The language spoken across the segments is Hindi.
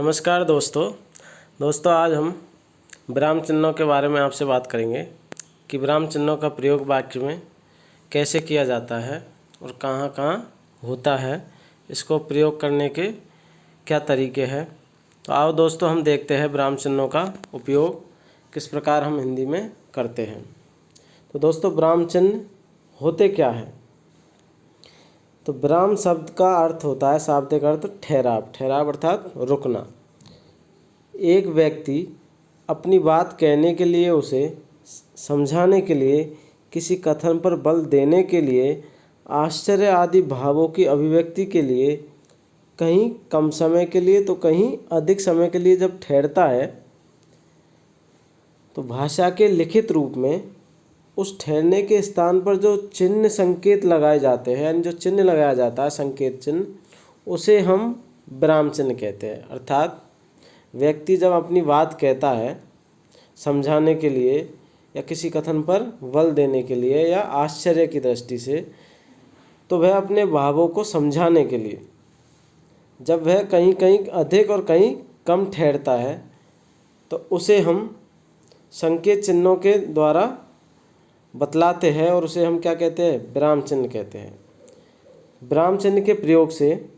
नमस्कार दोस्तों आज हम विराम चिन्हों के बारे में आपसे बात करेंगे कि विराम चिन्हों का प्रयोग वाक्य में कैसे किया जाता है और कहाँ कहाँ होता है, इसको प्रयोग करने के क्या तरीके हैं। तो आओ दोस्तों हम देखते हैं विराम चिन्हों का उपयोग किस प्रकार हम हिंदी में करते हैं। तो दोस्तों विराम चिन्ह होते क्या हैं। तो विराम शब्द का अर्थ होता है, शाब्दिक अर्थ ठहराव अर्थात रुकना। एक व्यक्ति अपनी बात कहने के लिए, उसे समझाने के लिए, किसी कथन पर बल देने के लिए, आश्चर्य आदि भावों की अभिव्यक्ति के लिए, कहीं कम समय के लिए तो कहीं अधिक समय के लिए जब ठहरता है, तो भाषा के लिखित रूप में उस ठहरने के स्थान पर जो चिन्ह संकेत लगाए जाते हैं, यानी जो चिन्ह लगाया जाता है संकेत चिन्ह, उसे हम विराम चिन्ह कहते हैं। अर्थात व्यक्ति जब अपनी बात कहता है समझाने के लिए या किसी कथन पर बल देने के लिए या आश्चर्य की दृष्टि से, तो वह अपने भावों को समझाने के लिए जब वह कहीं कहीं अधिक और कहीं कम ठहरता है, तो उसे हम संकेत चिन्हों के द्वारा बतलाते हैं और उसे हम क्या कहते हैं, विराम चिन्ह कहते हैं। विराम चिन्ह के प्रयोग से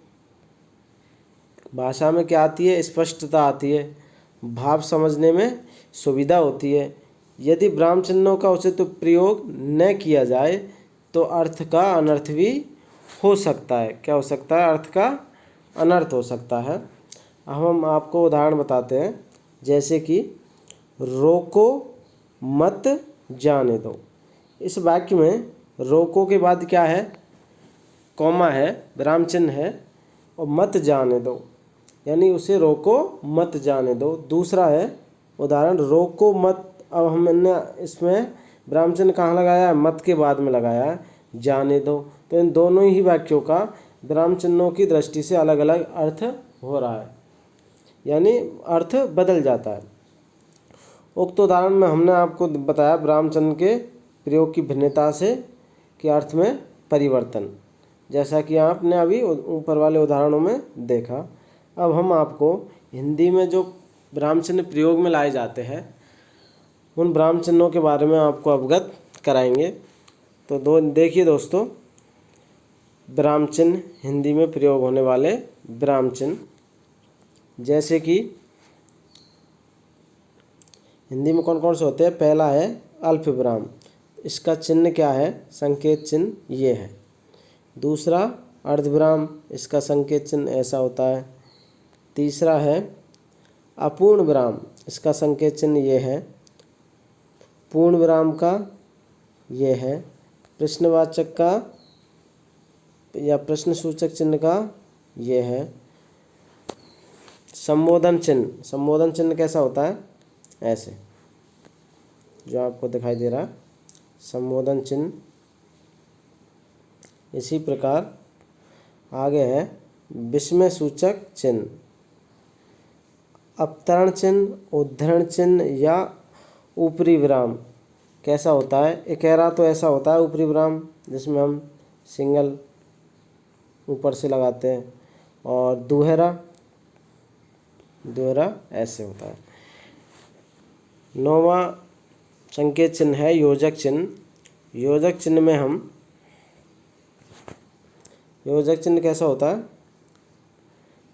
भाषा में क्या आती है, स्पष्टता आती है, भाव समझने में सुविधा होती है। यदि विराम चिन्हों का उचित प्रयोग न किया जाए तो अर्थ का अनर्थ भी हो सकता है। क्या हो सकता है, अर्थ का अनर्थ हो सकता है। अब हम आपको उदाहरण बताते हैं, जैसे कि रोको मत जाने दो। इस वाक्य में रोको के बाद क्या है, कॉमा है, विराम चिन्ह है, और मत जाने दो यानी उसे रोको मत जाने दो। दूसरा है उदाहरण रोको मत। अब हमने इसमें विराम चिन्ह कहाँ लगाया है, मत के बाद में लगाया है, जाने दो। तो इन दोनों ही वाक्यों का विराम चिन्हों की दृष्टि से अलग अलग अर्थ हो रहा है, यानी अर्थ बदल जाता है। उक्त उदाहरण में हमने आपको बताया विराम चिन्ह के प्रयोग की भिन्नता से कि अर्थ में परिवर्तन, जैसा कि आपने अभी ऊपर वाले उदाहरणों में देखा। अब हम आपको हिंदी में जो विराम चिन्ह प्रयोग में लाए जाते हैं, उन विराम चिन्हों के बारे में आपको अवगत कराएंगे। तो देखिए दोस्तों, विराम चिन्ह हिंदी में प्रयोग होने वाले विराम चिन्ह, जैसे कि हिंदी में कौन कौन से होते हैं। पहला है अल्प विराम, इसका चिन्ह क्या है, संकेत चिन्ह ये है। दूसरा अर्धविराम, इसका संकेत चिन्ह ऐसा होता है। तीसरा है अपूर्ण विराम, इसका संकेत चिन्ह ये है। पूर्ण विराम का ये है। प्रश्नवाचक का या प्रश्न सूचक चिन्ह का ये है। संबोधन चिन्ह कैसा होता है, ऐसे जो आपको दिखाई दे रहा है, संबोधन चिन्ह। इसी प्रकार आगे है विस्मय सूचक चिन्ह, अवतरण चिन्ह, उद्धरण चिन्ह या ऊपरी विराम कैसा होता है। इकेरा तो ऐसा होता है ऊपरी विराम, जिसमें हम सिंगल ऊपर से लगाते हैं, और दोहरा ऐसे होता है। नौवां संकेत चिन्ह है योजक चिन्ह। योजक चिन्ह कैसा होता है,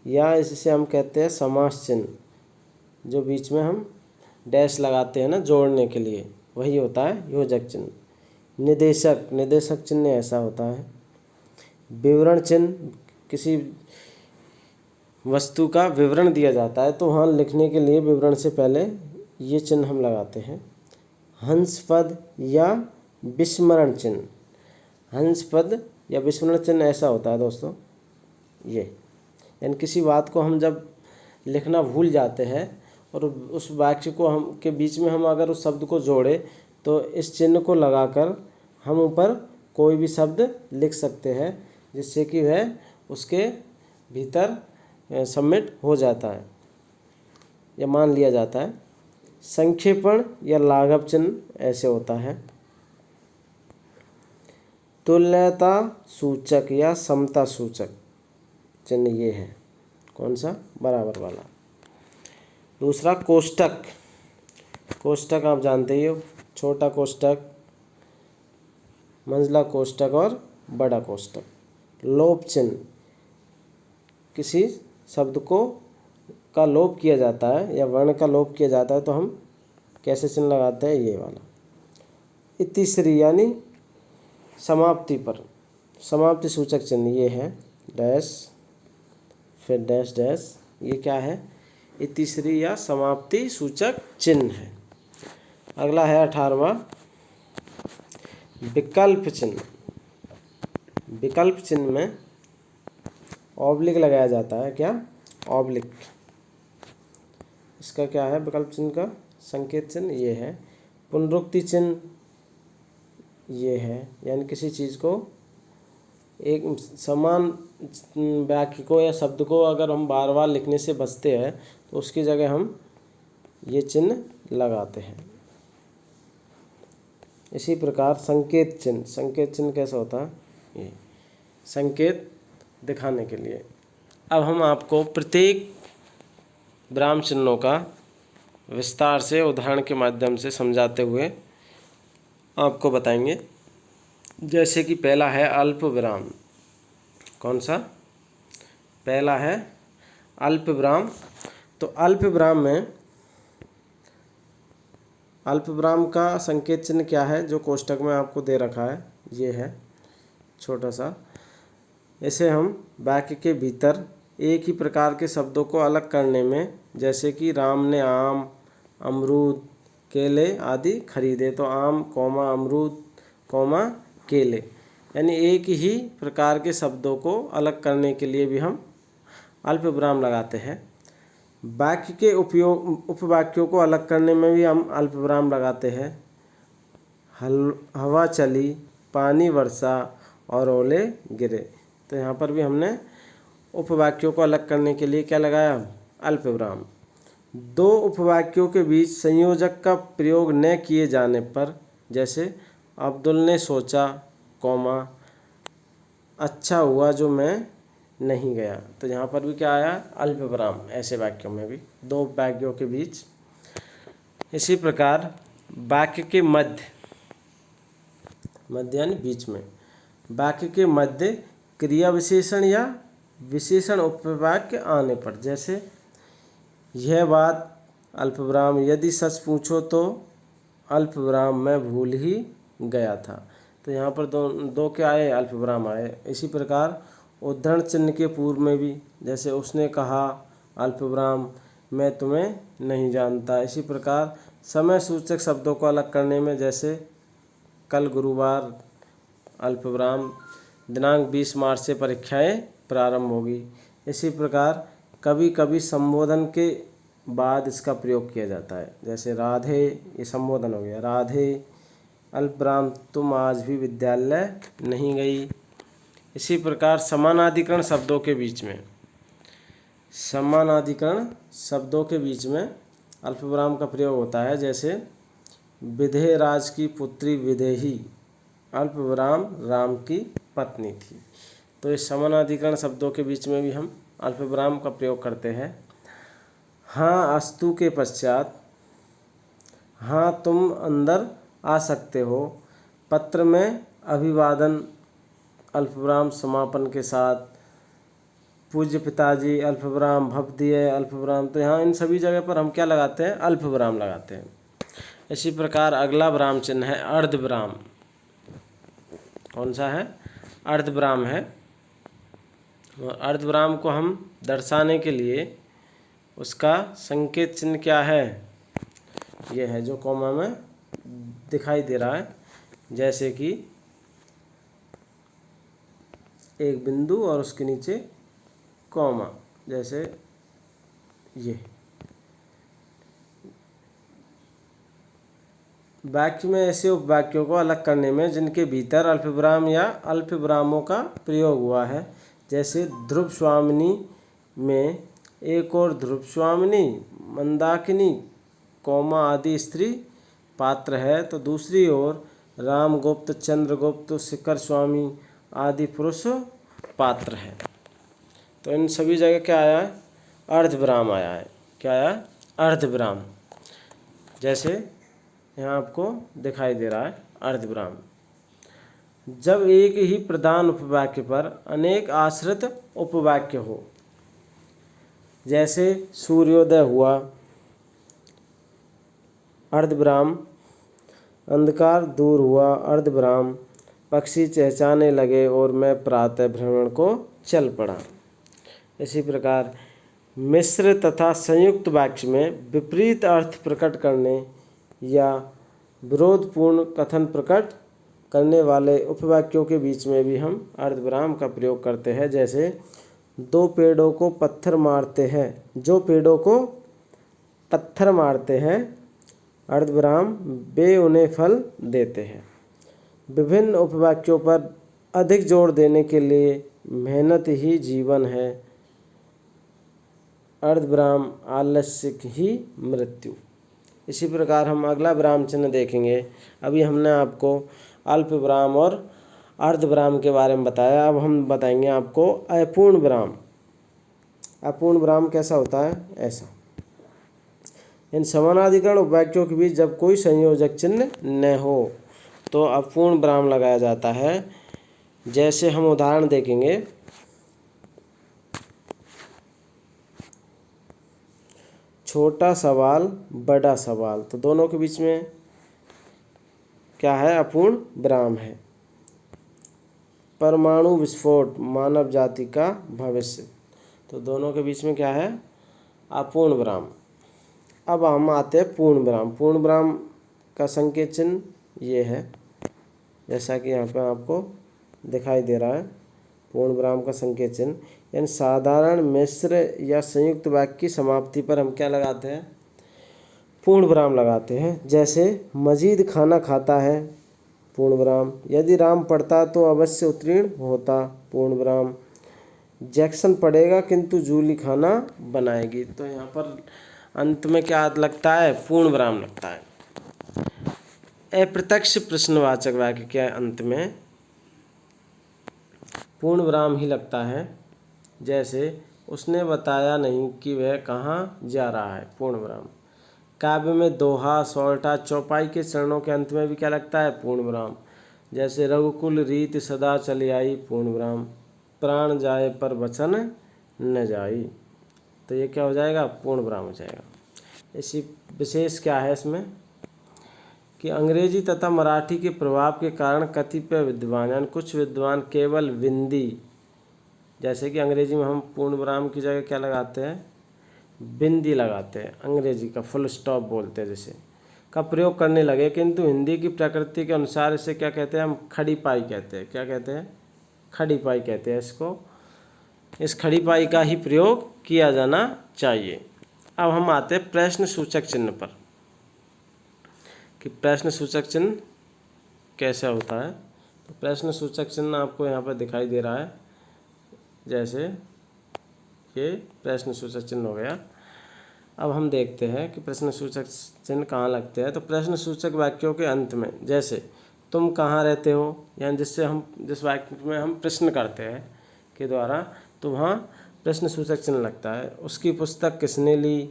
या इससे हम कहते हैं समास चिन्ह, जो बीच में हम डैश लगाते हैं ना जोड़ने के लिए, वही होता है योजक चिन्ह। निदेशक चिन्ह ऐसा होता है। विवरण चिन्ह, किसी वस्तु का विवरण दिया जाता है तो वहाँ लिखने के लिए विवरण से पहले ये चिन्ह हम लगाते हैं। हंसपद या विस्मरण चिन्ह, हंसपद या विस्मरण चिन्ह ऐसा होता है दोस्तों ये, यानी किसी बात को हम जब लिखना भूल जाते हैं और उस वाक्य को हम के बीच में हम अगर उस शब्द को जोड़े, तो इस चिन्ह को लगाकर हम ऊपर कोई भी शब्द लिख सकते हैं, जिससे कि वह उसके भीतर सबमिट हो जाता है या मान लिया जाता है। संक्षेपण या लाघव चिन्ह ऐसे होता है। तुल्यता सूचक या समता सूचक चिन्ह ये है, कौन सा, बराबर वाला। दूसरा कोष्टक, कोष्टक आप जानते ही हो, छोटा कोष्टक, मंझला कोष्टक और बड़ा कोष्टक। लोप चिन्ह, किसी शब्द को का लोप किया जाता है या वर्ण का लोप किया जाता है तो हम कैसे चिन्ह लगाते हैं, ये वाला। इतिश्री यानी समाप्ति पर, समाप्ति सूचक चिन्ह ये है, डैश फिर डैश डैश, ये क्या है, इतिश्री या समाप्ति सूचक चिन्ह है। अगला है 18वां विकल्प चिन्ह। विकल्प चिन्ह में ऑब्लिक लगाया जाता है, क्या, ऑब्लिक। इसका क्या है विकल्प चिन्ह का संकेत चिन्ह, ये है। पुनरुक्ति चिन्ह ये है, यानी किसी चीज़ को एक समान वाक्य को या शब्द को अगर हम बार बार लिखने से बचते हैं तो उसकी जगह हम ये चिन्ह लगाते हैं। इसी प्रकार संकेत चिन्ह, संकेत चिन्ह कैसा होता है, ये संकेत दिखाने के लिए। अब हम आपको प्रत्येक विराम चिन्हों का विस्तार से उदाहरण के माध्यम से समझाते हुए आपको बताएंगे। जैसे कि पहला है अल्प विराम। कौन सा, पहला है अल्प विराम। तो अल्प विराम में, अल्प विराम का संकेत चिन्ह क्या है, जो कोष्टक में आपको दे रखा है, ये है छोटा सा। इसे हम वाक्य के भीतर एक ही प्रकार के शब्दों को अलग करने में, जैसे कि राम ने आम, अमरूद, केले आदि खरीदे, तो आम कौमा अमरूद कौमा केले, यानी एक ही प्रकार के शब्दों को अलग करने के लिए भी हम अल्प विराम लगाते हैं। वाक्य के उपयोग उपवाक्यों को अलग करने में भी हम अल्प विराम लगाते हैं। हवा चली, पानी वर्षा और ओले गिरे, तो यहाँ पर भी हमने उपवाक्यों को अलग करने के लिए क्या लगाया, अल्प विराम। दो उपवाक्यों के बीच संयोजक का प्रयोग न किए जाने पर, जैसे अब्दुल ने सोचा, कौमा अच्छा हुआ जो मैं नहीं गया, तो यहाँ पर भी क्या आया, अल्प विराम। ऐसे वाक्यों में भी दो वाक्यों के बीच। इसी प्रकार वाक्य के मध्य, मध्य यानी बीच में, वाक्य के मध्य क्रिया विशेषण या विशेषण उपवाक्य आने पर, जैसे यह बात अल्पविराम, यदि सच पूछो तो अल्पविराम, मैं भूल ही गया था, तो यहाँ पर दो क्या आए, अल्पविराम आए। इसी प्रकार उद्धरण चिन्ह के पूर्व में भी, जैसे उसने कहा अल्पविराम, मैं तुम्हें नहीं जानता। इसी प्रकार समय सूचक शब्दों को अलग करने में, जैसे कल गुरुवार अल्पविराम, दिनांक 20 मार्च से परीक्षाएं प्रारंभ होगी। इसी प्रकार कभी कभी संबोधन के बाद इसका प्रयोग किया जाता है, जैसे राधे, ये संबोधन हो गया, राधे अल्पविराम, तुम आज भी विद्यालय नहीं गई। इसी प्रकार समानाधिकरण शब्दों के बीच में, समानाधिकरण शब्दों के बीच में अल्पविराम का प्रयोग होता है, जैसे विधेयराज की पुत्री विदेही, अल्पविराम राम की पत्नी थी। तो इस समानाधिकरण शब्दों के बीच में भी हम अल्पविराम का प्रयोग करते हैं। हाँ अस्तु के पश्चात, हाँ तुम अंदर आ सकते हो, पत्र में अभिवादन अल्पविराम समापन के साथ, पूज्य पिताजी अल्पविराम, भवदीय अल्पविराम, तो यहाँ इन सभी जगह पर हम क्या लगाते हैं, अल्पविराम लगाते हैं। इसी प्रकार अगला विराम चिन्ह है अर्धविराम। कौन सा है, अर्धविराम है। और अर्धविराम को हम दर्शाने के लिए उसका संकेत चिन्ह क्या है, ये है जो कॉमा में दिखाई दे रहा है, जैसे कि एक बिंदु और उसके नीचे कॉमा, जैसे ये। वाक्य में ऐसे उपवाक्यों को अलग करने में जिनके भीतर अल्पविराम या अल्पविरामों का प्रयोग हुआ है, जैसे ध्रुव स्वामिनी में एक और ध्रुव स्वामिनी, मंदाकिनी, कौमा आदि स्त्री पात्र है, तो दूसरी ओर रामगुप्त, चंद्रगुप्त, शिखर स्वामी आदि पुरुष पात्र है। तो इन सभी जगह क्या आया है, अर्धविराम आया है। क्या आया, अर्धविराम, जैसे यहाँ आपको दिखाई दे रहा है अर्धविराम। जब एक ही प्रधान उपवाक्य पर अनेक आश्रित उपवाक्य हो, जैसे सूर्योदय हुआ अर्धविराम, अंधकार दूर हुआ अर्धविराम, पक्षी चहचहाने लगे और मैं प्रातः भ्रमण को चल पड़ा। इसी प्रकार मिश्र तथा संयुक्त वाक्य में विपरीत अर्थ प्रकट करने या विरोधपूर्ण कथन प्रकट करने वाले उपवाक्यों के बीच में भी हम अर्धविराम का प्रयोग करते हैं। जैसे दो पेड़ों को पत्थर मारते हैं, जो पेड़ों को पत्थर मारते हैं अर्धविराम, वे उन्हें फल देते हैं। विभिन्न उपवाक्यों पर अधिक जोर देने के लिए मेहनत ही जीवन है, अर्धविराम आलस्य ही मृत्यु। इसी प्रकार हम अगला विराम चिन्ह देखेंगे। अभी हमने आपको अल्प विराम और अर्धविराम के बारे में बताया, अब हम बताएंगे आपको अपूर्ण विराम। अपूर्ण विराम कैसा होता है? ऐसा, इन समानाधिकरण उपवाक्यों के बीच जब कोई संयोजक चिन्ह न हो तो अपूर्ण विराम लगाया जाता है। जैसे हम उदाहरण देखेंगे, छोटा सवाल बड़ा सवाल, तो दोनों के बीच में क्या है? अपूर्ण विराम है। परमाणु विस्फोट मानव जाति का भविष्य, तो दोनों के बीच में क्या है? अपूर्ण विराम। अब हम आते हैं पूर्ण विराम। पूर्ण विराम का संकेत चिन्ह ये है, जैसा कि यहाँ पे आपको दिखाई दे रहा है। पूर्ण विराम का संकेत चिन्ह, यानी साधारण मिश्र या संयुक्त वाक्य की समाप्ति पर हम क्या लगाते हैं? पूर्ण विराम लगाते हैं। जैसे मजीद खाना खाता है, पूर्ण विराम। यदि राम पढ़ता तो अवश्य उत्तीर्ण होता, पूर्ण विराम। जैक्सन पढ़ेगा किंतु जूली खाना बनाएगी, तो यहाँ पर अंत में क्या लगता है? पूर्ण विराम लगता है। अप्रत्यक्ष प्रश्नवाचक वाक्य के अंत में पूर्ण विराम ही लगता है। जैसे उसने बताया नहीं कि वह कहाँ जा रहा है, पूर्ण विराम। काव्य में दोहा, सौरठा, चौपाई के चरणों के अंत में भी क्या लगता है? पूर्ण विराम। जैसे रघुकुल रीत सदा चली आई, पूर्ण विराम। प्राण जाए पर वचन न जाई, तो ये क्या हो जाएगा? पूर्ण विराम हो जाएगा। इसी विशेष क्या है इसमें कि अंग्रेजी तथा मराठी के प्रभाव के कारण कतिपय विद्वान, यानी कुछ विद्वान केवल बिंदी, जैसे कि अंग्रेजी में हम पूर्ण विराम की जगह क्या लगाते हैं? बिंदी लगाते हैं, अंग्रेजी का फुल स्टॉप बोलते हैं जैसे, का प्रयोग करने लगे, किंतु हिंदी की प्रकृति के अनुसार इसे क्या कहते हैं? हम खड़ी पाई कहते हैं। क्या कहते हैं? खड़ी पाई कहते हैं इसको। इस खड़ी पाई का ही प्रयोग किया जाना चाहिए। अब हम आते हैं प्रश्न सूचक चिन्ह पर, कि प्रश्न सूचक चिन्ह कैसा होता है। तो प्रश्न सूचक चिन्ह आपको यहाँ पर दिखाई दे रहा है, जैसे ये प्रश्न सूचक चिन्ह हो गया। अब हम देखते हैं कि प्रश्न सूचक चिन्ह कहाँ लगते हैं। तो प्रश्न सूचक वाक्यों के अंत में, जैसे तुम कहाँ रहते हो, यानी जिस वाक्य में हम प्रश्न करते हैं के द्वारा, तो वहाँ प्रश्न सूचक चिन्ह लगता है। उसकी पुस्तक किसने ली,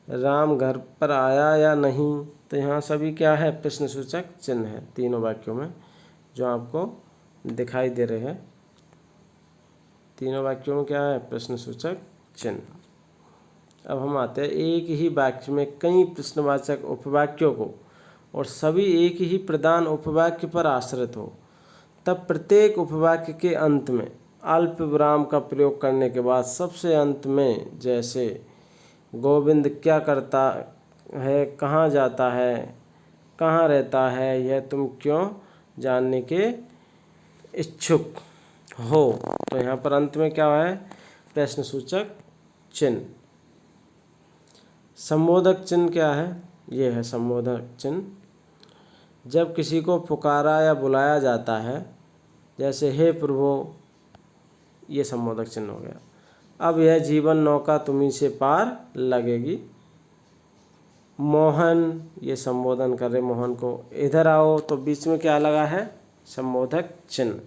राम घर पर आया या नहीं, तो यहाँ सभी क्या है? प्रश्न सूचक चिन्ह है तीनों वाक्यों में, जो आपको दिखाई दे रहे हैं। तीनों वाक्यों में क्या है? प्रश्न सूचक चिन्ह। अब हम आते हैं एक ही वाक्य में कई प्रश्नवाचक उपवाक्यों को और सभी एक ही प्रधान उपवाक्य पर आश्रित हो, तब प्रत्येक उपवाक्य के अंत में अल्प विराम का प्रयोग करने के बाद सबसे अंत में, जैसे गोविंद क्या करता है, कहाँ जाता है, कहाँ रहता है, यह तुम क्यों जानने के इच्छुक हो, तो यहाँ पर अंत में क्या है? प्रश्न सूचक चिन्ह। संबोधक चिन्ह क्या है? ये है संबोधक चिन्ह। जब किसी को पुकारा या बुलाया जाता है, जैसे हे प्रभु, ये संबोधक चिन्ह हो गया। अब यह जीवन नौका तुम्हीं से पार लगेगी। मोहन, ये संबोधन कर रहे मोहन को, इधर आओ, तो बीच में क्या लगा है? संबोधक चिन्ह।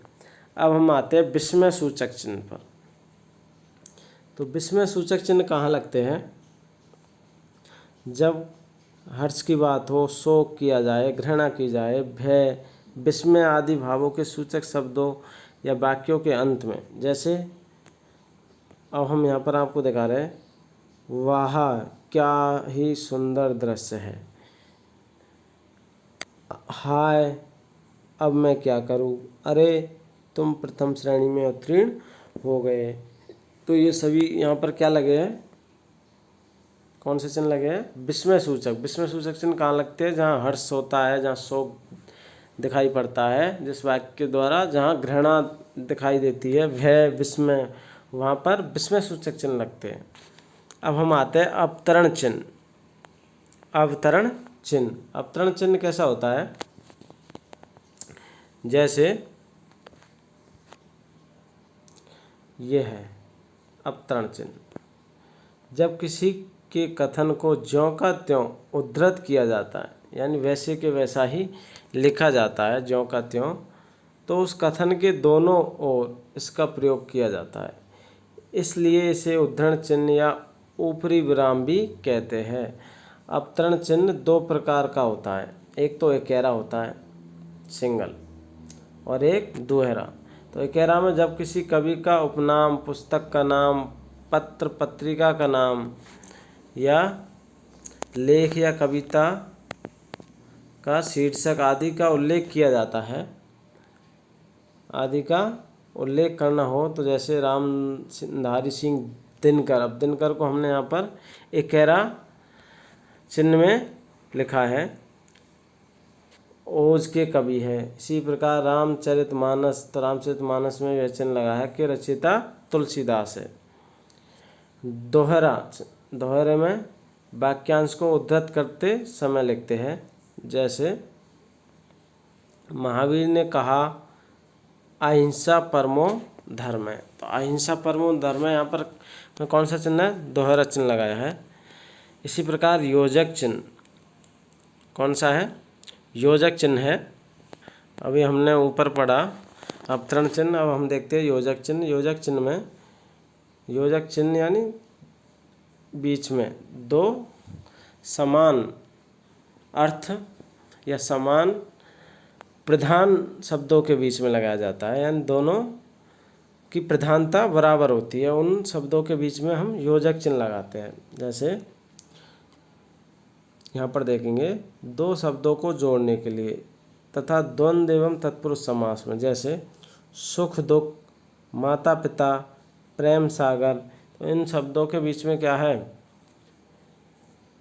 अब हम आते हैं विस्मय सूचक चिन्ह पर। तो विस्मय सूचक चिन्ह कहाँ लगते हैं? जब हर्ष की बात हो, शोक किया जाए, घृणा की जाए, भय, विस्मय आदि भावों के सूचक शब्दों या वाक्यों के अंत में, जैसे अब हम यहाँ पर आपको दिखा रहे हैं, वाह क्या ही सुंदर दृश्य है, हाय अब मैं क्या करूं, अरे तुम प्रथम श्रेणी में उत्तीर्ण हो गए। तो ये सभी यहाँ पर क्या लगे हैं, कौन से चिन्ह लगे हैं, विस्मय सूचक। विस्मय सूचक चिन्ह कहाँ लगते हैं, जहाँ हर्ष होता है, जहाँ शोक दिखाई पड़ता है जिस वाक्य के द्वारा, जहाँ घृणा दिखाई देती है, भय, विस्मय, वहाँ पर विस्मय सूचक चिन्ह लगते हैं। अब हम आते हैं अवतरण चिन्ह। अवतरण चिन्ह, अवतरण चिन्ह कैसा होता है, जैसे ये है अवतरण चिन्ह। जब किसी के कथन को ज्यों का त्यों उद्धृत किया जाता है, यानी वैसे के वैसा ही लिखा जाता है ज्यों का त्यों, तो उस कथन के दोनों ओर इसका प्रयोग किया जाता है, इसलिए इसे उद्धरण चिन्ह या ऊपरी विराम भी कहते हैं। अवतरण चिन्ह दो प्रकार का होता है, एक तो एकेरा होता है सिंगल, और एक दोहरा। तो एकेरा में जब किसी कवि का उपनाम, पुस्तक का नाम, पत्र पत्रिका का नाम या लेख या कविता का शीर्षक आदि का उल्लेख किया जाता है, आदि का उल्लेख करना हो, तो जैसे रामधारी सिंह दिनकर, अब दिनकर को हमने यहाँ पर एकेरा चिन्ह में लिखा है, ओज के कवि है। इसी प्रकार रामचरितमानस, तो रामचरितमानस में यह चिन्ह लगा है कि रचयिता तुलसीदास है। दोहरा, दोहरे में वाक्यांश को उद्धृत करते समय लिखते हैं, जैसे महावीर ने कहा अहिंसा परमो धर्म है, तो अहिंसा परमो धर्म है, यहाँ पर कौन सा चिन्ह है, दोहरा चिन्ह लगाया है। इसी प्रकार योजक चिन्ह, कौन सा है, योजक चिन्ह है। अभी हमने ऊपर पढ़ा अवतरण चिन्ह, अब हम देखते हैं योजक चिन्ह। योजक चिन्ह में, योजक चिन्ह यानी बीच में दो समान अर्थ या समान प्रधान शब्दों के बीच में लगाया जाता है, यानी दोनों की प्रधानता बराबर होती है, उन शब्दों के बीच में हम योजक चिन्ह लगाते हैं। जैसे यहाँ पर देखेंगे, दो शब्दों को जोड़ने के लिए तथा द्वंद्व एवं तत्पुरुष समास में, जैसे सुख दुख, माता पिता, प्रेम सागर, तो इन शब्दों के बीच में क्या है,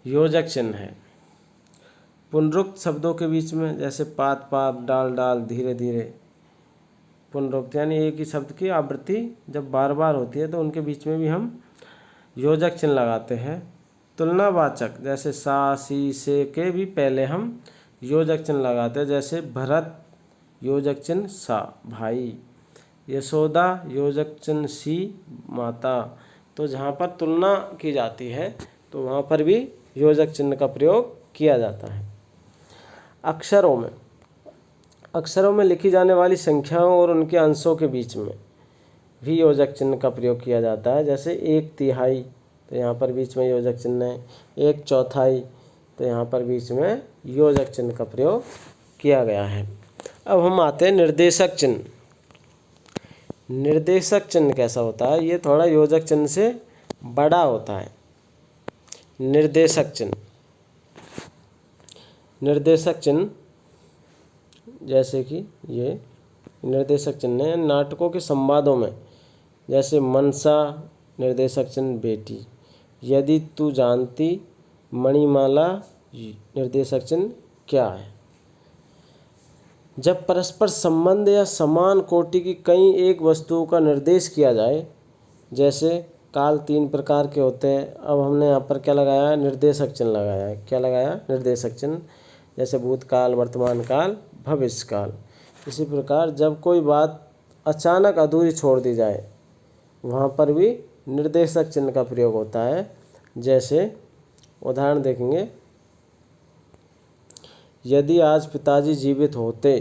योजक चिन्ह है। पुनरुक्त शब्दों के बीच में, जैसे पात पात, डाल डाल, धीरे धीरे, पुनरुक्त यानी एक ही शब्द की आवृत्ति जब बार बार होती है तो उनके बीच में भी हम योजक चिन्ह लगाते हैं। तुलनावाचक, जैसे सा, सी, से के भी पहले हम योजक चिन्ह लगाते हैं, जैसे भरत योजक चिन्ह सा भाई, यशोदा योजक चिन्ह सी माता। तो जहाँ पर तुलना की जाती है तो वहाँ पर भी योजक चिन्ह का प्रयोग किया जाता है। अक्षरों में, अक्षरों में लिखी जाने वाली संख्याओं और उनके अंशों के बीच में भी योजक चिन्ह का प्रयोग किया जाता है, जैसे एक तिहाई, तो यहाँ पर बीच में योजक चिन्ह है, एक चौथाई, तो यहाँ पर बीच में योजक चिन्ह का प्रयोग किया गया है। अब हम आते हैं निर्देशक चिन्ह। निर्देशक चिन्ह कैसा होता है, ये थोड़ा योजक चिन्ह से बड़ा होता है। निर्देशक चिन्ह, निर्देशक चिन्ह जैसे कि ये निर्देशक चिन्ह है नाटकों के संवादों में, जैसे मनसा निर्देशक चिन्ह बेटी, यदि तू जानती, मणिमाला निर्देशक चिन्ह क्या है। जब परस्पर संबंध या समान कोटि की कई एक वस्तुओं का निर्देश किया जाए, जैसे काल तीन प्रकार के होते हैं, अब हमने यहाँ पर क्या लगाया है, निर्देशक चिन्ह लगाया है। क्या लगाया, निर्देशक चिन्ह, जैसे भूतकाल, वर्तमान काल, भविष्य काल। इसी प्रकार जब कोई बात अचानक अधूरी छोड़ दी जाए, वहाँ पर भी निर्देशक चिन्ह का प्रयोग होता है। जैसे उदाहरण देखेंगे, यदि आज पिताजी जीवित होते,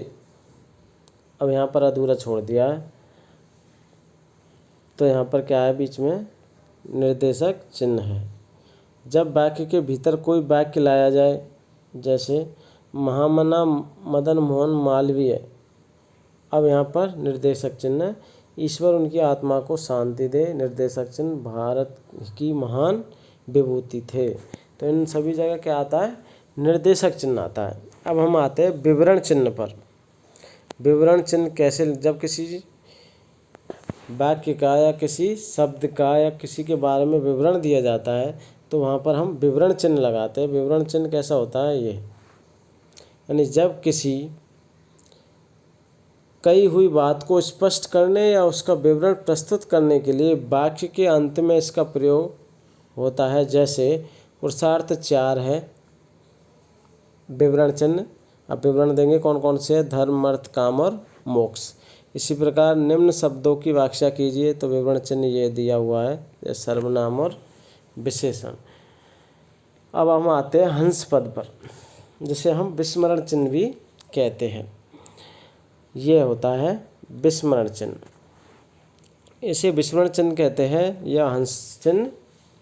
अब यहाँ पर अधूरा छोड़ दिया है, तो यहाँ पर क्या है, बीच में निर्देशक चिन्ह है। जब वाक्य के भीतर कोई वाक्य लाया जाए, जैसे महामना मदन मोहन मालवीय, अब यहाँ पर निर्देशक चिन्ह, ईश्वर उनकी आत्मा को शांति दे, निर्देशक चिन्ह, भारत की महान विभूति थे। तो इन सभी जगह क्या आता है, निर्देशक चिन्ह आता है। अब हम आते हैं विवरण चिन्ह पर। विवरण चिन्ह कैसे, जब किसी वाक्य का या किसी शब्द का या किसी के बारे में विवरण दिया जाता है तो वहाँ पर हम विवरण चिन्ह लगाते हैं। विवरण चिन्ह कैसा होता है, ये यानी जब किसी कही हुई बात को स्पष्ट करने या उसका विवरण प्रस्तुत करने के लिए वाक्य के अंत में इसका प्रयोग होता है। जैसे पुरुषार्थ 4 है विवरण चिन्ह। अब विवरण देंगे कौन कौन से है, धर्म अर्थ काम और मोक्ष। इसी प्रकार निम्न शब्दों की व्याख्या कीजिए, तो विवरण चिन्ह ये दिया हुआ है, सर्वनाम और विशेषण। अब हम आते हैं हंस पद पर, जिसे हम विस्मरण चिन्ह भी कहते हैं। ये होता है विस्मरण चिन्ह। इसे विस्मरण चिन्ह कहते हैं या हंस चिन्ह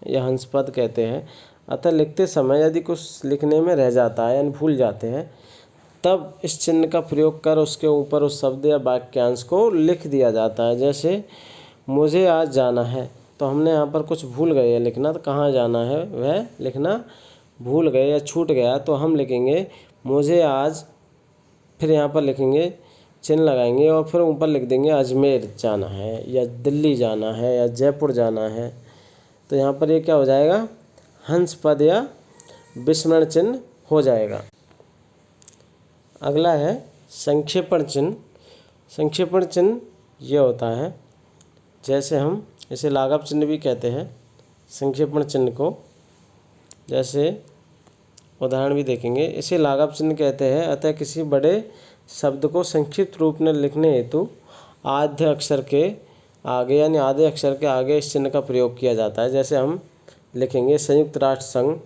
या हंस पद कहते हैं। अतः लिखते समय यदि कुछ लिखने में रह जाता है यानी भूल जाते हैं, तब इस चिन्ह का प्रयोग कर उसके ऊपर उस शब्द या वाक्यांश को लिख दिया जाता है। जैसे मुझे आज जाना है, तो हमने यहाँ पर कुछ भूल गए लिखना, तो कहाँ जाना है वह लिखना भूल गए या छूट गया, तो हम लिखेंगे मुझे आज, फिर यहाँ पर लिखेंगे चिन्ह लगाएंगे और फिर ऊपर लिख देंगे अजमेर जाना है या दिल्ली जाना है या जयपुर जाना है। तो यहाँ पर ये क्या हो जाएगा, हंस पद या विस्मरण चिन्ह हो जाएगा। अगला है संक्षेपण चिन्ह। संक्षेपण चिन्ह ये होता है, जैसे हम इसे लाघव चिन्ह भी कहते हैं संक्षेपण चिन्ह को। जैसे उदाहरण भी देखेंगे, इसे लाघव चिन्ह कहते हैं। अतः किसी बड़े शब्द को संक्षिप्त रूप में लिखने हेतु आद्य अक्षर के आगे यानी आधे अक्षर के आगे इस चिन्ह का प्रयोग किया जाता है। जैसे हम लिखेंगे संयुक्त राष्ट्र संघ,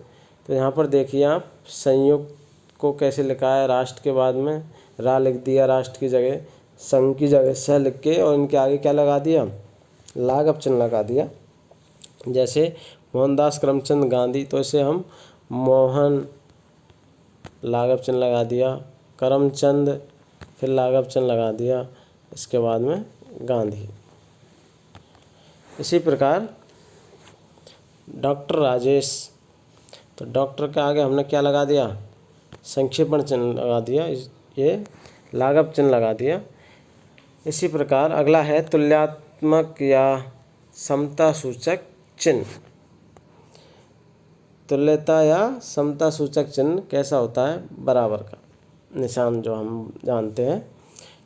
तो यहाँ पर देखिए आप संयुक्त को कैसे लिखा है, राष्ट्र के बाद में रा लिख दिया राष्ट्र की जगह, संघ की जगह स लिख के, और इनके आगे क्या लगा दिया, लाघव चिन्ह लगा दिया। जैसे मोहनदास करमचंद गांधी, तो इसे हम मोहन लाघव चिन्ह लगा दिया, करमचंद फिर लाघव चिन्ह लगा दिया, इसके बाद में गांधी। इसी प्रकार डॉक्टर राजेश, तो डॉक्टर के आगे हमने क्या लगा दिया, संक्षेपण चिन्ह लगा दिया, ये लाघव चिन्ह लगा दिया। इसी प्रकार अगला है तुल्यात्मक या समता सूचक चिन्ह। तुल्यता या समता सूचक चिन्ह कैसा होता है, बराबर का निशान जो हम जानते हैं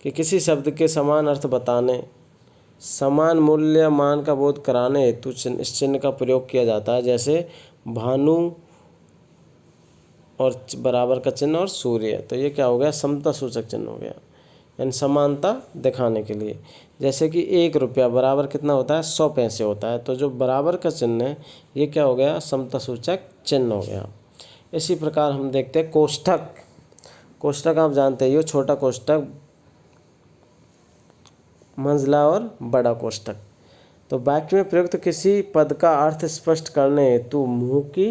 कि किसी शब्द के समान अर्थ बताने, समान मूल्य मान का बोध कराने हेतु इस चिन्ह का प्रयोग किया जाता है। जैसे भानु और बराबर का चिन्ह और सूर्य, तो ये क्या हो गया, समता सूचक चिन्ह हो गया, यानी समानता दिखाने के लिए। जैसे कि 1 रुपया बराबर कितना होता है, 100 पैसे होता है, तो जो बराबर का चिन्ह है ये क्या हो गया, समता सूचक चिन्ह हो गया। इसी प्रकार हम देखते हैं कोष्ठक। कोष्ठक आप जानते हैं, ये छोटा कोष्ठक, मंझला और बड़ा कोष्ठक। तो वाक्य में प्रयुक्त किसी पद का अर्थ स्पष्ट करने हेतु मुँह की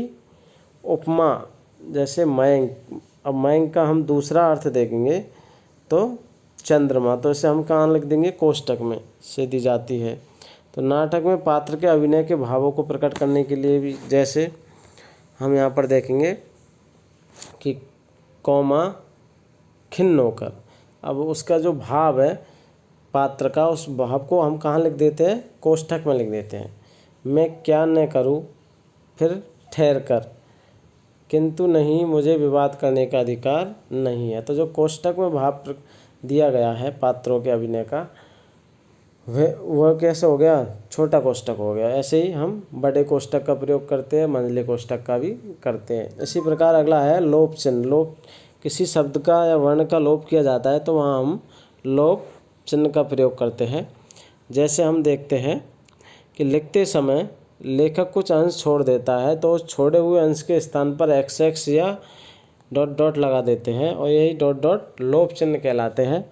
उपमा, जैसे मयंक, अब मयंक का हम दूसरा अर्थ देखेंगे तो चंद्रमा, तो इसे हम कहाँ लिख देंगे, कोष्ठक में से दी जाती है। तो नाटक में पात्र के अभिनय के भावों को प्रकट करने के लिए भी, जैसे हम यहाँ पर देखेंगे कि कौमा खिन्न होकर, अब उसका जो भाव है पात्र का, उस भाव को हम कहाँ लिख देते हैं, कोष्ठक में लिख देते हैं। मैं क्या न करूँ फिर ठहर कर, किंतु नहीं मुझे विवाद करने का अधिकार नहीं है। तो जो कोष्ठक में भाव दिया गया है पात्रों के अभिनय का, वह कैसे हो गया, छोटा कोष्ठक हो गया। ऐसे ही हम बड़े कोष्ठक का प्रयोग करते हैं, मंझले कोष्ठक का भी करते हैं। इसी प्रकार अगला है लोप चिन्ह। लोप, किसी शब्द का या वर्ण का लोप किया जाता है तो वहाँ हम लोप चिन्ह का प्रयोग करते हैं। जैसे हम देखते हैं कि लिखते समय लेखक कुछ अंश छोड़ देता है तो उस छोड़े हुए अंश के स्थान पर XX या डॉट डॉट लगा देते हैं, और यही डॉट डॉट लोप चिन्ह कहलाते हैं।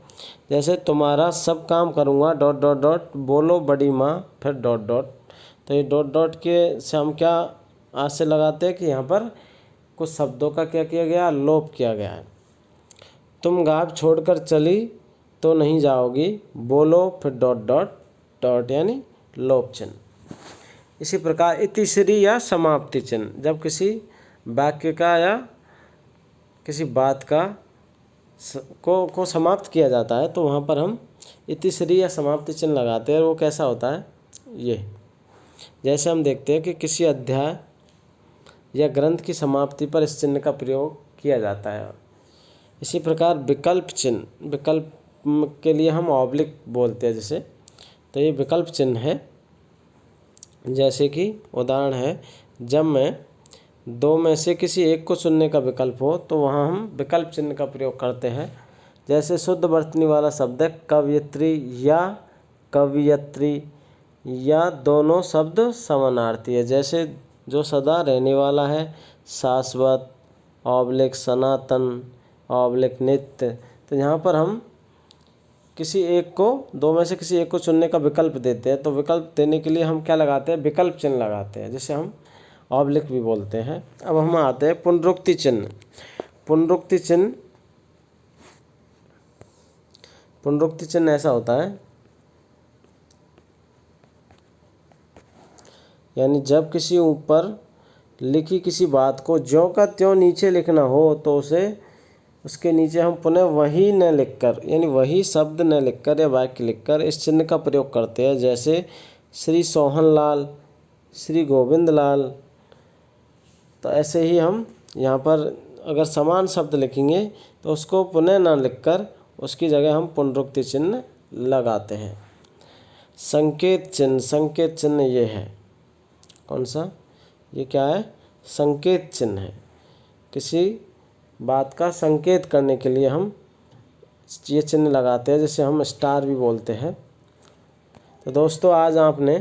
जैसे तुम्हारा सब काम करूँगा डॉट डॉट डॉट, बोलो बड़ी माँ, फिर डॉट डॉट। तो ये डॉट डॉट के से हम क्या आज से लगाते हैं कि यहाँ पर कुछ शब्दों का क्या किया गया, लोप किया गया है। तुम गाँव छोड़कर चली तो नहीं जाओगी, बोलो फिर डॉट डॉट डॉट यानी लोप चिन्ह। इसी प्रकार इतिश्री या समाप्ति चिन्ह, जब किसी वाक्य का या किसी बात का को समाप्त किया जाता है तो वहाँ पर हम इतिश्री या समाप्ति चिन्ह लगाते हैं। और वो कैसा होता है, ये जैसे हम देखते हैं कि किसी अध्याय या ग्रंथ की समाप्ति पर इस चिन्ह का प्रयोग किया जाता है। इसी प्रकार विकल्प चिन्ह, विकल्प के लिए हम ऑब्लिक बोलते हैं जैसे, तो ये विकल्प चिन्ह है। जैसे कि उदाहरण है, जब मैं दो में से किसी एक को चुनने का विकल्प हो तो वहाँ हम विकल्प चिन्ह का प्रयोग करते हैं। जैसे शुद्ध वर्तनी वाला शब्द है कवयित्री या कवियत्री, या दोनों शब्द समानार्थी है। जैसे जो सदा रहने वाला है शाश्वत ऑब्लिक सनातन ऑब्लिक नित्य। तो यहाँ पर हम किसी एक को, दो में से किसी एक को चुनने का विकल्प देते हैं, तो विकल्प देने के लिए हम क्या लगाते हैं, विकल्प चिन्ह लगाते हैं, जिसे हम ऑब्लिक भी बोलते हैं। अब हम आते हैं पुनरुक्ति चिन्ह। पुनरुक्ति चिन्ह, पुनरुक्ति चिन्ह ऐसा होता है, यानी जब किसी ऊपर लिखी किसी बात को ज्यों का त्यों नीचे लिखना हो तो उसे उसके नीचे हम पुनः वही न लिखकर, यानी वही शब्द न लिखकर या वाक्य लिखकर इस चिन्ह का प्रयोग करते हैं। जैसे श्री सोहन लाल, श्री गोविंद लाल। तो ऐसे ही हम यहाँ पर अगर समान शब्द लिखेंगे तो उसको पुनः न लिखकर उसकी जगह हम पुनरुक्ति चिन्ह लगाते हैं। संकेत चिन्ह, संकेत चिन्ह ये है, कौन सा, ये क्या है, संकेत चिन्ह है। किसी बात का संकेत करने के लिए हम ये चिन्ह लगाते हैं, जिसे हम स्टार भी बोलते हैं। तो दोस्तों आज आपने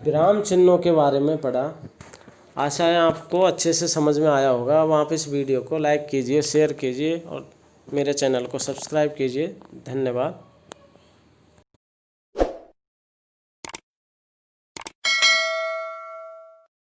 विराम चिन्हों के बारे में पढ़ा। आशा है आपको अच्छे से समझ में आया होगा। अब आप इस वीडियो को लाइक कीजिए, शेयर कीजिए और मेरे चैनल को सब्सक्राइब कीजिए। धन्यवाद।